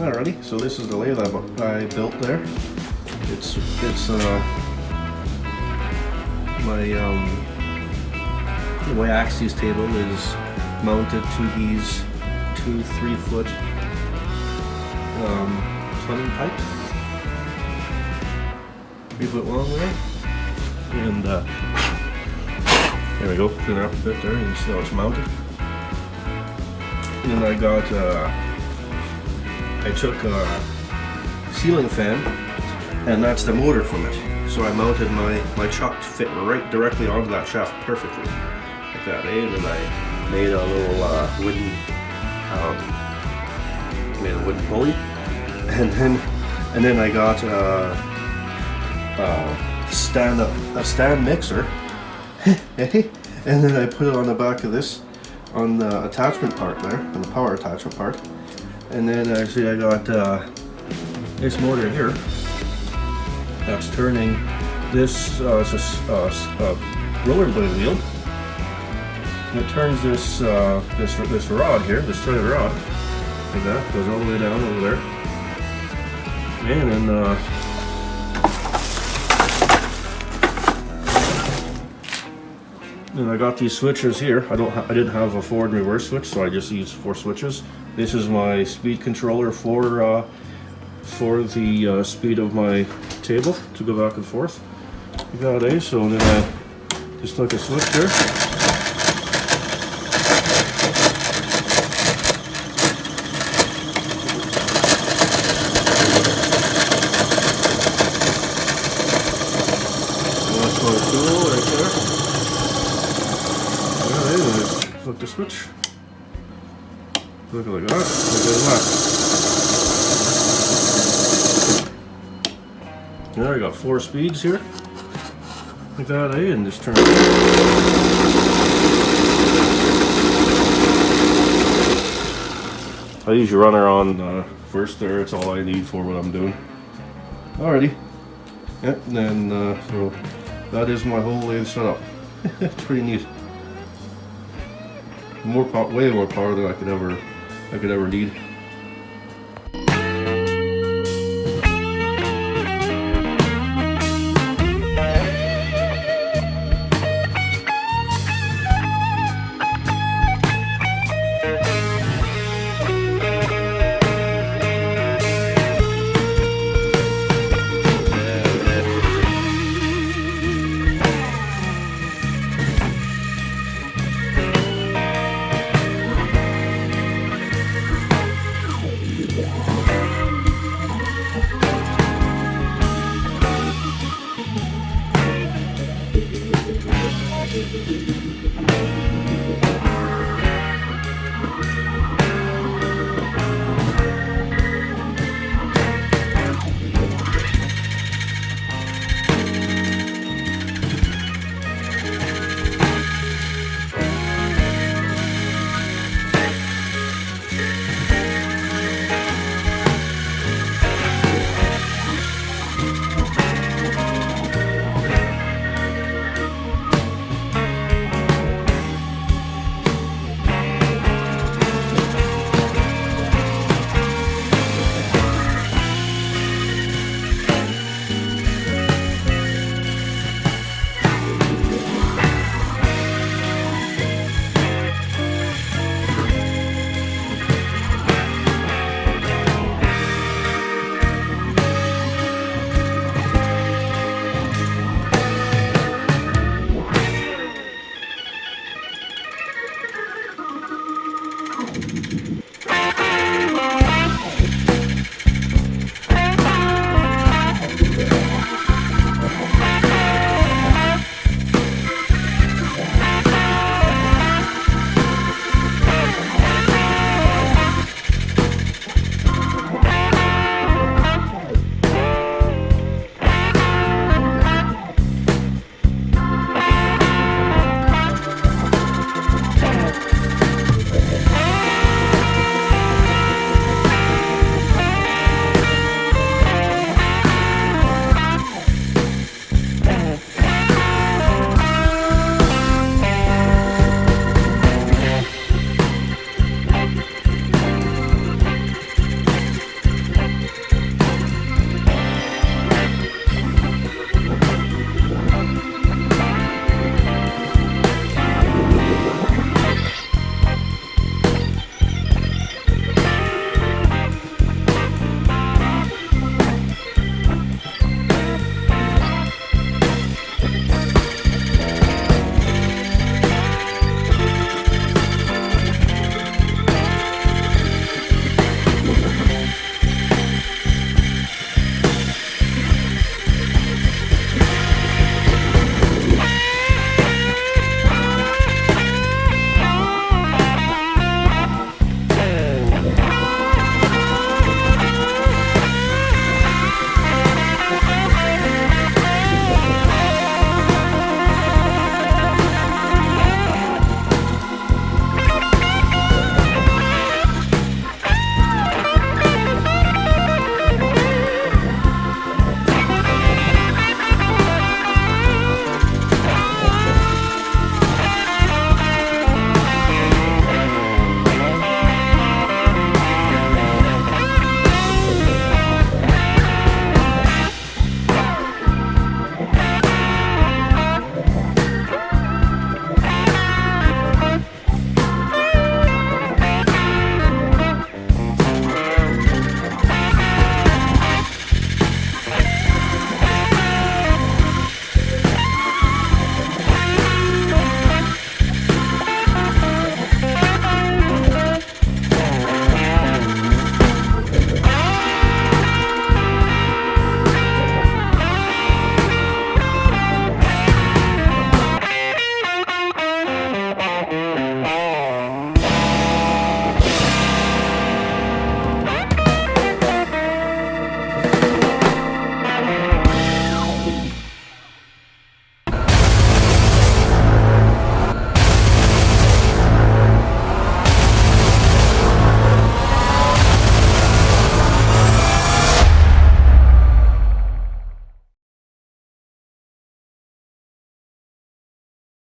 Alrighty, so this is the lathe I built there. It's the way Axie's table is mounted to these two 3-foot plumbing pipes, 3-foot long there, and there we go. Clean up a bit there. You can see how it's mounted. And I took a ceiling fan, and that's the motor from it. So I mounted my chuck to fit right directly onto that shaft perfectly, like that. And then I made a little wooden pulley, and then I got a stand mixer, and then I put it on the back of this, on the attachment part there, on the power attachment part. And then actually I got this motor here that's turning this rollerblade wheel. And it turns this rod here, this threaded rod, like that, goes all the way down over there. And then and I got these switches here. I didn't have a forward and reverse switch, so I just used 4 switches. This is my speed controller for the speed of my table to go back and forth. You got a, so then I just took a switch there. That's my tool right there. Flip the switch. Look like that. Look at that. Now I got 4 speeds here. Like that, and just turn it. I usually run her on first there. It's all I need for what I'm doing. Alrighty. Yep. And then so that is my whole lathe setup. It's pretty neat. Way more power than I could ever need.